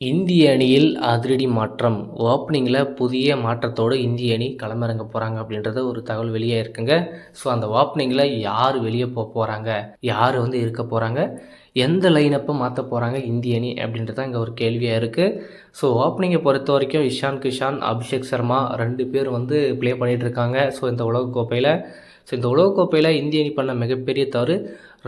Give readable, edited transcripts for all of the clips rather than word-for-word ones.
இந்திய அணியில் அதிரடி மாற்றம். ஓப்பனிங்கில புதிய மாற்றத்தோடு இந்திய அணி களமிறங்க போறாங்க அப்படின்றத ஒரு தகவல் வெளியே இருக்குங்க. ஸோ அந்த ஓப்பனிங்கில யார் வெளியே போறாங்க? யார் இருக்க போறாங்க? எந்த லைனப்ப மாத்த போறாங்க இந்திய அணி அப்படின்றது தான் இங்க ஒரு கேள்வியா இருக்கு. ஸோ ஓப்பனிங்கை பொறுத்தவரைக்கும் இஷான் கிஷான், அபிஷேக் சர்மா 2 பேர் ப்ளே பண்ணிட்டு இருக்காங்க. ஸோ இந்த உலகக்கோப்பையில இந்த உலகக்கோப்பையில இந்திய அணி பண்ண மிகப்பெரிய தவறு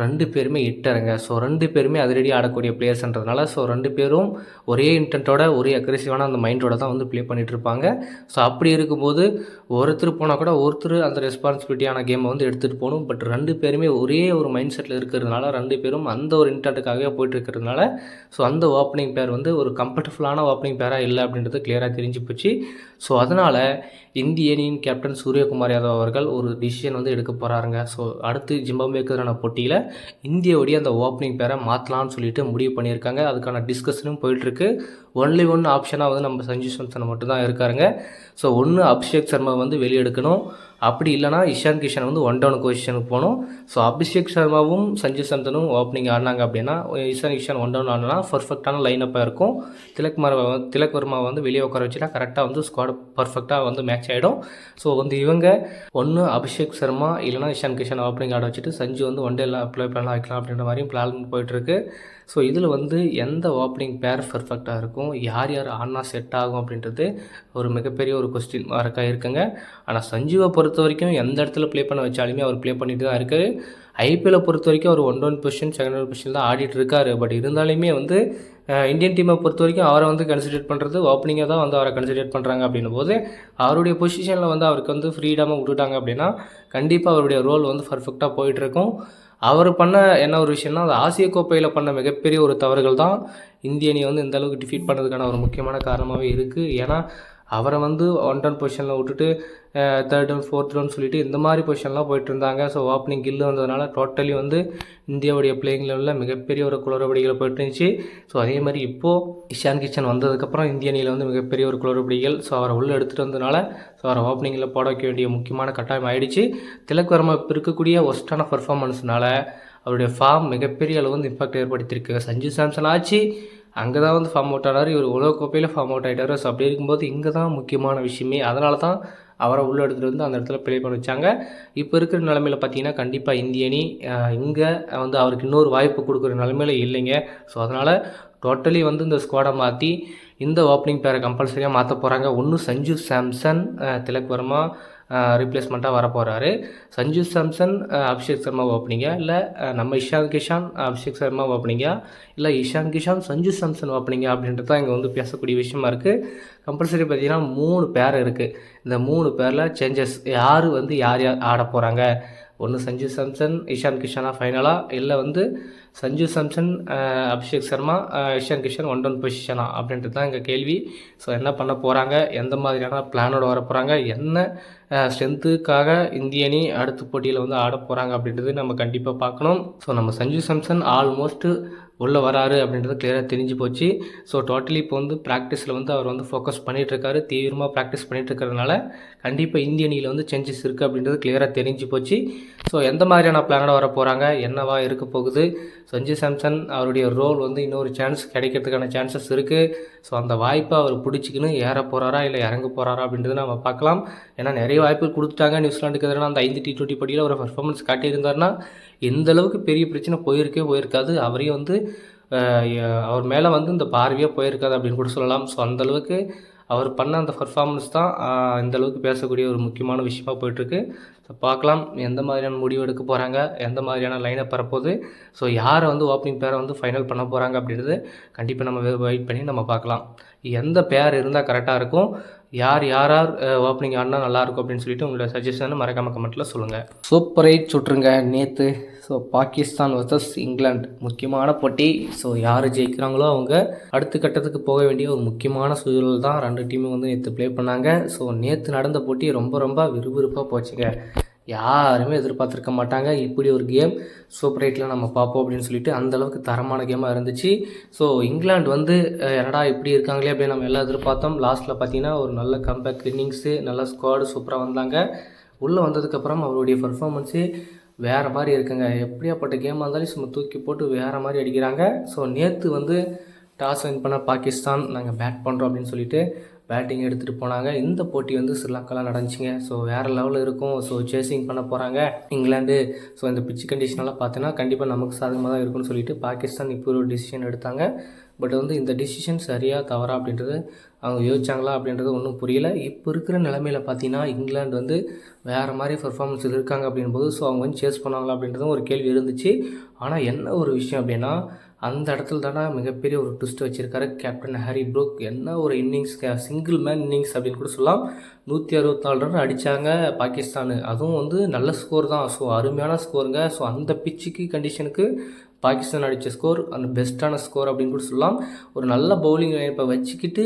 2 பேருமே ஹிட்டருங்க. ஸோ 2 பேருமே அதிரடி ஆடக்கூடிய பிளேயர்ஸ்ன்றதுனால, ஸோ 2 பேரும் ஒரே இன்டென்ட்டோட, ஒரே அக்ரெசிவான அந்த மைண்டோட தான் ப்ளே பண்ணிட்டு இருப்பாங்க. ஸோ அப்படி இருக்கும்போது, ஒருத்தர் போனா கூட ஒருத்தர் அந்த ரெஸ்பான்சிபிலிட்டியான கேமை எடுத்துகிட்டு போகணும். பட் 2 பேருமே ஒரே ஒரு மைண்ட் செட்டில் இருக்கிறதுனால, 2 பேரும் அந்த ஒரு இன்டென்ட்டுக்காகவே போயிட்டு இருக்கிறதுனால, ஸோ அந்த ஓப்பனிங் பேர் ஒரு கம்ஃபர்டபுளான ஓப்பனிங் பேராக இல்லை அப்படின்றது கிளியராக தெரிஞ்சு போச்சு. ஸோ அதனால் இந்திய அணியின் கேப்டன் சூரியகுமார் யாதவ் அவர்கள் ஒரு டிசிஷன் எடுக்க போகிறாருங்க. ஸோ அடுத்து ஜிம்பாப்வேக்கு எதிரான போட்டியில் இந்தியாவுடைய அந்த ஓப்பனிங் பேரை மாற்றலாம்னு சொல்லிட்டு முடிவு பண்ணியிருக்காங்க. அதுக்கான டிஸ்கஷனும் போயிட்டுருக்கு. ஒன்லி ஒன் ஆப்ஷனாக நம்ம சஞ்சு சாம்சன் மட்டும்தான் இருக்காருங்க. ஸோ ஒன்று அபிஷேக் சர்மா வெளியே எடுக்கணும். அப்படி இல்லைனா இஷான் கிஷன் ஒன் டவுன் பொசிஷனுக்கு போகணும். ஸோ அபிஷேக் சர்மாவும் சஞ்சு சாம்சனும் ஓப்பனிங் ஆடினாங்க அப்படின்னா, இஷான் கிஷன் ஒன் டவுன் ஆடினா பர்ஃபெக்டான லைனப்பாக இருக்கும். திலக் வர்மா வெளியே உட்கார வச்சுட்டா கரெக்டாக ஸ்குவாட் பர்ஃபெக்டாக மேட்ச் ஆகிடும். ஸோ இவங்க ஒன்று அபிஷேக் சர்மா இல்லைனா இஷான் கிஷன் ஓப்பனிங் ஆட வச்சுட்டு சஞ்சு ஒன் டேல ப்ளே பண்ணலாம் வைக்கலாம் அப்படின்ற மாதிரியும் பிளான் போயிட்டுருக்கு. ஸோ இதில் எந்த ஓப்பனிங் பேர் பர்ஃபெக்டாக இருக்கும், யார் யார் ஆடினா செட் ஆகும் அப்படின்றது ஒரு மிகப்பெரிய ஒரு கொஸ்டின் மார்க்காக இருக்குங்க. ஆனால் சஞ்சுவை பொறுத்த வரைக்கும் எந்த இடத்துல ப்ளே பண்ண வச்சாலுமே அவர் ப்ளே பண்ணிட்டு தான் இருக்கார். ஐபிஎல்லை பொறுத்த வரைக்கும் அவர் 1 பொசிஷன், 2 பொசிஷன் தான் ஆடிட்டு இருக்காரு. பட் இருந்தாலுமே இந்தியன் டீமை பொறுத்த வரைக்கும் அவரை கன்சிடர் பண்ணுறது ஓப்பனிங்காக தான் அவரை கன்சிடர் பண்ணுறாங்க அப்படின்னும் போது, அவருடைய பொசிஷனில் அவருக்கு ஃப்ரீடமாக விட்டுட்டாங்க அப்படின்னா கண்டிப்பாக அவருடைய ரோல் பர்ஃபெக்டாக போயிட்டுருக்கும். அவர் பண்ண என்ன ஒரு விஷயம்னா, அது ஆசிய கோப்பையில் பண்ண மிகப்பெரிய ஒரு தவறுகள் தான் இந்திய அணி இந்த அளவுக்கு டிஃபீட் பண்ணதுக்கான ஒரு முக்கியமான காரணமாகவே இருக்குது. ஏன்னா அவரை 1 டவுன் பொசிஷனில் விட்டுட்டு 3rd டவுன் 4th டவுன் சொல்லிட்டு இந்த மாதிரி பொசிஷன்லாம் போயிட்டு இருந்தாங்க. ஸோ ஓப்பனிங் கில்லு வந்ததுனால டோட்டலி இந்தியாவுடைய பிளேயிங் லெவலில் மிகப்பெரிய ஒரு குளறுபடிகள் போயிட்டு இருந்துச்சு. ஸோ அதே மாதிரி இப்போது இஷான் கிஷன் வந்ததுக்கப்புறம் இந்திய அணியில் மிகப்பெரிய ஒரு குளறுபடிகள். ஸோ அவரை உள்ளே எடுத்துகிட்டு வந்ததுனால ஸோ அவரை ஓப்பனிங்கில் போட வைக்க வேண்டிய முக்கியமான கட்டாயம் ஆகிடுச்சு. திலக் வர்மா இப்போ இருக்கக்கூடிய ஒஸ்ட்டான பர்ஃபார்மன்ஸ்னால அவருடைய ஃபார்ம் மிகப்பெரிய அளவு இம்பாக்ட் ஏற்படுத்தியிருக்கு. சஞ்சு சாம்சன் ஆச்சு அங்கே தான் ஃபார்ம் அவுட் ஆனார். இவர் உலகக்கோப்பையில் ஃபார்ம் அவுட் ஆகிட்டார். ஸோ அப்படி இருக்கும்போது இங்கே தான் முக்கியமான விஷயமே. அதனால தான் அவரை உள்ளே எடுத்துகிட்டு அந்த இடத்துல ப்ளே பண்ண வச்சாங்க. இப்போ இருக்கிற நிலமையில் பார்த்தீங்கன்னா கண்டிப்பாக இந்திய அணி இங்கே அவருக்கு இன்னொரு வாய்ப்பு கொடுக்குற நிலமையில இல்லைங்க. ஸோ அதனால் டோட்டலி இந்த ஸ்குவாடை மாற்றி இந்த ஓப்பனிங் பேரை கம்பல்சரியாக மாற்ற போகிறாங்க. ஒன்று சஞ்சு சாம்சன், திலக் வர்மா ரீப்ளேஸ்மெண்ட்டாக வரப்போகிறாரு. சஞ்சு சாம்சன், அபிஷேக் சர்மா ஓப்பனிங்கா, இல்லை நம்ம இஷான் கிஷான், அபிஷேக் சர்மா ஓப்பனிங்கா, இல்லை இஷான் கிஷான், சஞ்சு சாம்சன் ஓப்பனிங்கா அப்படின்றது தான் இங்கே பேசக்கூடிய விஷயமா இருக்குது. கம்பல்சரி பார்த்திங்கன்னா 3 பேர் இருக்குது. இந்த 3 பேரில் சேஞ்சஸ் யார் யார் யார் ஆட போகிறாங்க. ஒன்று சஞ்சு சாம்சன், இஷான் கிஷானா ஃபைனலாக, இல்லை சஞ்சு சாம்சன், அபிஷேக் சர்மா, இஷான் கிஷன் 1 டவுன் பொசிஷனா அப்படின்றது தான் எங்கள் கேள்வி. ஸோ என்ன பண்ண போகிறாங்க, எந்த மாதிரியான பிளானோட வர போகிறாங்க, என்ன ஸ்ட்ரென்த்துக்காக இந்திய அணி அடுத்த போட்டியில் ஆட போகிறாங்க அப்படின்றது நம்ம கண்டிப்பாக பார்க்கணும். ஸோ நம்ம சஞ்சு சாம்சன் ஆல்மோஸ்ட்டு உள்ளே வராரு அப்படின்றது கிளியராக தெரிஞ்சு போச்சு. ஸோ டோட்டலி இப்போ ப்ராக்டிஸில் அவர் ஃபோக்கஸ் பண்ணிகிட்ருக்காரு. தீவிரமாக ப்ராக்டிஸ் பண்ணிகிட்ருக்கிறதுனால கண்டிப்பாக இந்திய அணியில் சேஞ்சஸ் இருக்குது அப்படின்றது கிளியராக தெரிஞ்சு போச்சு. ஸோ எந்த மாதிரியான பிளானோட வர போகிறாங்க, என்னவா இருக்க போகுது, சஞ்சு சாம்சன் அவருடைய ரோல் இன்னொரு சான்ஸ் கிடைக்கிறதுக்கான சான்சஸ் இருக்குது. ஸோ அந்த வாய்ப்பை அவர் பிடிச்சிக்கின்னு ஏற போகிறாரா இல்லை இறங்க போகிறாரா அப்படின்றது நம்ம பார்க்கலாம். ஏன்னா நிறைய வாய்ப்பு கொடுத்துட்டாங்க. நியூசிலாண்டுக்கு எதிரான அந்த 5 T20 போட்டியில் ஒரு பர்ஃபார்மன்ஸ் காட்டியிருந்தாருன்னா எந்த அளவுக்கு பெரிய பிரச்சனை போயிருக்காது. அவரையும் அவர் மேலே இந்த பார்வையாக போயிருக்காது அப்படின்னு கூட சொல்லலாம். ஸோ அந்தளவுக்கு அவர் பண்ண அந்த பர்ஃபார்மன்ஸ் தான் இந்த அளவுக்கு பேசக்கூடிய ஒரு முக்கியமான விஷயமா போயிட்டுருக்கு. ஸோ பார்க்கலாம் எந்த மாதிரியான முடிவு எடுக்க போகிறாங்க, எந்த மாதிரியான லைனப் வரப்போகுது, ஸோ யாரை ஓப்பனிங் பேரை ஃபைனல் பண்ண போகிறாங்க அப்படின்றது கண்டிப்பாக நம்ம வெயிட் பண்ணி நம்ம பார்க்கலாம். எந்த பேர் இருந்தால் கரெக்டாக இருக்கும், யார் ஓப்பனிங் ஆடினா நல்லாயிருக்கும் அப்படின்னு சொல்லிட்டு உங்களோட சஜஷனை மறக்காமல் கமெண்ட்டில் சொல்லுங்கள். சூப்பர் 8 சுட்டுருங்க நேற்று. ஸோ பாகிஸ்தான் வர்சஸ் இங்கிலாந்து முக்கியமான போட்டி. ஸோ யார் ஜெயிக்கிறாங்களோ அவங்க அடுத்த கட்டத்துக்கு போக வேண்டிய ஒரு முக்கியமான சூழல் தான் 2 டீமும் நேற்று ப்ளே பண்ணாங்க. ஸோ நேற்று நடந்த போட்டி ரொம்ப விறுவிறுப்பாக போச்சுங்க. யாருமே எதிர்பார்த்துருக்க மாட்டாங்க இப்படி ஒரு கேம் சூப்பர் 8ல் நம்ம பார்ப்போம் அப்படின்னு சொல்லிட்டு அந்தளவுக்கு தரமான கேமாக இருந்துச்சு. ஸோ இங்கிலாந்து என்னடா இப்படி இருக்காங்களே அப்படின்னு நம்ம எல்லாம் எதிர்பார்த்தோம். லாஸ்ட்டில் பார்த்தீங்கன்னா ஒரு நல்ல கம்பேக் இன்னிங்ஸு, நல்ல ஸ்குவாடு சூப்பராக வந்தாங்க. உள்ளே வந்ததுக்கப்புறம் அவருடைய பர்ஃபார்மன்ஸு வேறு மாதிரி இருக்குங்க. எப்படியாப்பட்ட கேமாக இருந்தாலும் சும்மா தூக்கி போட்டு வேறு மாதிரி அடிக்கிறாங்க. ஸோ நேற்று டாஸ் வின் பண்ண பாகிஸ்தான் நாங்கள் பேட் பண்ணுறோம் அப்படின்னு சொல்லிட்டு பேட்டிங் எடுத்துகிட்டு போனாங்க. இந்த போட்டி வந்து ஸ்ரீலங்காவில் நடந்துச்சுங்க. ஸோ வேறு லெவலில் இருக்கும். ஸோ சேசிங் பண்ண போகிறாங்க இங்கிலாந்து. ஸோ இந்த பிட்ச் கண்டிஷனெல்லாம் பார்த்தீங்கன்னா கண்டிப்பாக நமக்கு சாதகமாக தான் இருக்குன்னு சொல்லிட்டு பாகிஸ்தான் இப்போ ஒரு டிசிஷன் எடுத்தாங்க. பட் வந்து இந்த டிசிஷன் சரியாக தவறா அப்படின்றது அவங்க யோசிச்சாங்களா அப்படின்றது ஒன்றும் புரியல. இப்போ இருக்கிற நிலமையில பார்த்தீங்கன்னா இங்கிலாந்து வந்து வேறு மாதிரி பெர்ஃபார்மன்ஸ் இருக்காங்க அப்படின்போது ஸோ அவங்க வந்து சேஸ் பண்ணுவாங்களா அப்படின்றதும் ஒரு கேள்வி இருந்துச்சு. ஆனால் என்ன ஒரு விஷயம் அப்படின்னா அந்த இடத்துல தானே மிகப்பெரிய ஒரு ட்விஸ்ட் வச்சுருக்காரு கேப்டன் ஹாரி ப்ரூக். என்ன ஒரு இன்னிங்ஸ், சிங்கிள் மேன் இன்னிங்ஸ் அப்படின்னு கூட சொல்லலாம். 164 ரன் அடித்தாங்க பாகிஸ்தானு. அதுவும் வந்து நல்ல ஸ்கோர் தான். ஸோ அருமையான ஸ்கோருங்க. ஸோ அந்த பிச்சுக்கு கண்டிஷனுக்கு பாகிஸ்தான் அடித்த ஸ்கோர் அந்த பெஸ்ட்டான ஸ்கோர் அப்படின்னு கூட சொல்லலாம். ஒரு நல்ல பவுலிங் இப்போ வச்சுக்கிட்டு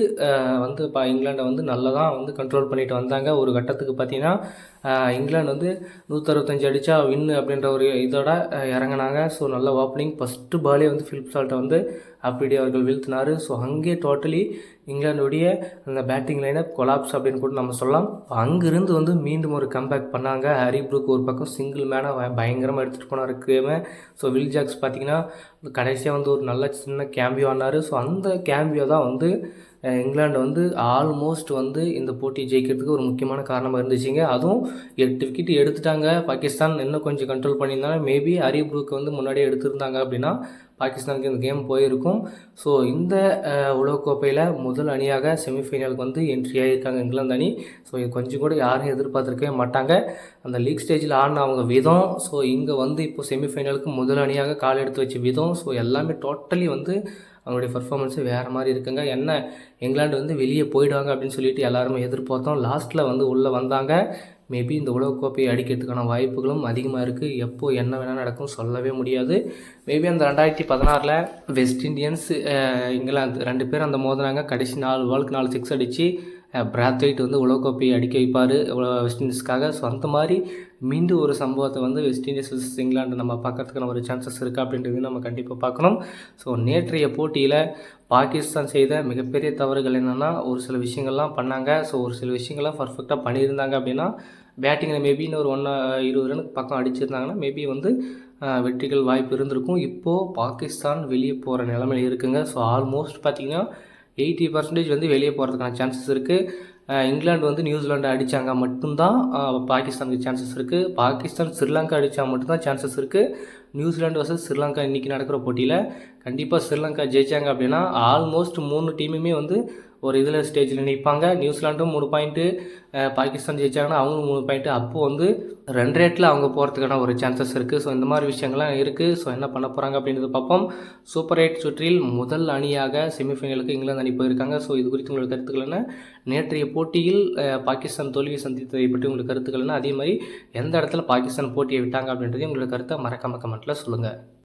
வந்து இங்கிலாண்டை வந்து நல்லா தான் வந்து கண்ட்ரோல் பண்ணிட்டு வந்தாங்க. ஒரு கட்டத்துக்கு பார்த்தீங்கன்னா இங்கிலாந்து வந்து 165 அடித்தா வின்னு அப்படின்ற ஒரு இதோட இறங்கினாங்க. ஸோ நல்ல ஓப்பனிங் ஃபஸ்ட்டு பாலே வந்து ஃபிலிப் சால்ட்டை வந்து அப்படியே அவர்கள் வீழ்த்தினார். ஸோ அங்கே டோட்டலி இங்கிலாந்துடைய அந்த பேட்டிங் லைனப் கொலாப்ஸ் அப்படின்னு கூட நம்ம சொல்லலாம். அங்கேருந்து வந்து மீண்டும் ஒரு கம்பேக் பண்ணாங்க. ஹாரி ப்ரூக் ஒரு பக்கம் சிங்கிள் மேனாக பயங்கரமாக எடுத்துகிட்டு போனார் கேமை. ஸோ வில் ஜாக்ஸ் பார்த்திங்கன்னா கடைசியாக வந்து ஒரு நல்ல சின்ன கேம்பியோ ஆனார். ஸோ அந்த கேம்பியோ தான் வந்து இங்கிலாந்து வந்து ஆல்மோஸ்ட் வந்து இந்த போட்டி ஜெயிக்கிறதுக்கு ஒரு முக்கியமான காரணமாக இருந்துச்சுங்க. அதுவும் 8 விக்கெட் எடுத்துட்டாங்க பாகிஸ்தான். இன்னும் கொஞ்சம் கண்ட்ரோல் பண்ணியிருந்தாங்க. மேபி ஹாரி ப்ரூக் வந்து முன்னாடியே எடுத்திருந்தாங்க அப்படின்னா பாகிஸ்தானுக்கு இந்த கேம் போயிருக்கும். ஸோ இந்த உலகக்கோப்பையில் முதல் அணியாக செமிஃபைனலுக்கு வந்து என்ட்ரி ஆகியிருக்காங்க இங்கிலாந்து அணி. ஸோ இது கொஞ்சம் கூட யாரும் எதிர்பார்த்துருக்கவே மாட்டாங்க. அந்த லீக் ஸ்டேஜில் ஆடின அவங்க விதம், ஸோ இங்கே வந்து இப்போ செமிஃபைனலுக்கு முதல் அணியாக கால் எடுத்து வச்ச விதம், ஸோ எல்லாமே டோட்டலி வந்து அவங்களுடைய பர்ஃபார்மன்ஸு வேறு மாதிரி இருக்குங்க. என்ன இங்கிலாந்து வந்து வெளியே போயிடுவாங்க அப்படின்னு சொல்லிட்டு எல்லாருமே எதிர்பார்த்தோம். லாஸ்ட்டில் வந்து உள்ளே வந்தாங்க. மேபி இந்த உலகக்கோப்பையை அடிக்கிறதுக்கான வாய்ப்புகளும் அதிகமாக இருக்குது. எப்போ என்ன வேணால் நடக்கும் சொல்லவே முடியாது. மேபி அந்த 2016 வெஸ்ட் இண்டியன்ஸ் இங்கிலாந்து 2 பேரும் அந்த மோதினாங்க. கடைசி 4 பாலுக்கு 4 6 அடித்து பிராத்வைட் வந்து உலகக்கோப்பையை அடிக்க வைப்பார் வெஸ்ட் இண்டீஸ்க்காக. ஸோ அந்த மாதிரி மீண்டும் ஒரு சம்பவத்தை வந்து வெஸ்ட் இண்டீஸ் வர்சஸ் இங்கிலாந்து நம்ம பார்க்கறதுக்கான ஒரு சான்சஸ் இருக்குது அப்படின்றது நம்ம கண்டிப்பாக பார்க்கணும். ஸோ நேற்றைய போட்டியில் பாகிஸ்தான் செய்த மிகப்பெரிய தவறுகள் என்னென்னா ஒரு சில விஷயங்கள்லாம் பண்ணாங்க. ஸோ ஒரு சில விஷயங்கள்லாம் பர்ஃபெக்டாக பண்ணியிருந்தாங்க அப்படின்னா பேட்டிங்கில் மேபி இன்னும் ஒரு 20 ரனுக்கு பக்கம் அடிச்சிருந்தாங்கன்னா மேபி வந்து வெற்றிகள் வாய்ப்பு இருந்திருக்கும். இப்போது பாகிஸ்தான் வெளியே போகிற நிலைமையில் இருக்குங்க. ஸோ ஆல்மோஸ்ட் பார்த்திங்கன்னா 80% வந்து வெளியே போகிறதுக்கான சான்சஸ் இருக்குது. இங்கிலாந்து வந்து நியூசிலாண்டை அடித்தாங்க மட்டும்தான் பாகிஸ்தானுக்கு சான்சஸ் இருக்குது. பாகிஸ்தான் ஸ்ரீலங்கா அடித்தா மட்டும்தான் சான்சஸ் இருக்குது. நியூசிலாண்டு வர்சஸ் ஸ்ரீலங்கா இன்றைக்கி நடக்கிற போட்டியில் கண்டிப்பாக ஸ்ரீலங்கா ஜெயித்தாங்க அப்படின்னா ஆல்மோஸ்ட் 3 டீமுமே வந்து ஒரு இதில் ஸ்டேஜில் நிற்பாங்க. நியூசிலாண்டும் 3 பாயிண்ட்டு, பாகிஸ்தான் ஜெயிச்சாங்கன்னா அவங்களும் 3 பாயிண்ட்டு. அப்போது வந்து ரன் ரேட்டில் அவங்க போகிறதுக்கான ஒரு சான்சஸ் இருக்குது. ஸோ இந்த மாதிரி விஷயங்கள்லாம் இருக்குது. ஸோ என்ன பண்ண போகிறாங்க அப்படின்றத பார்ப்போம். சூப்பர் 8 சுற்றில் முதல் அணியாக செமிஃபைனலுக்கு இங்கிலாந்து அணி போயிருக்காங்க. ஸோ இது குறித்து உங்களுக்கு கருத்துக்கள் என்ன? நேற்றைய போட்டியில் பாகிஸ்தான் தோல்வி சந்தித்ததை பற்றி உங்களுக்கு கருத்துக்கள் என்ன? அதே மாதிரி எந்த இடத்துல பாகிஸ்தான் போட்டியை விட்டாங்க அப்படின்றதையும் உங்களோட கருத்தை மறக்காம கமெண்ட்டில் சொல்லுங்கள்.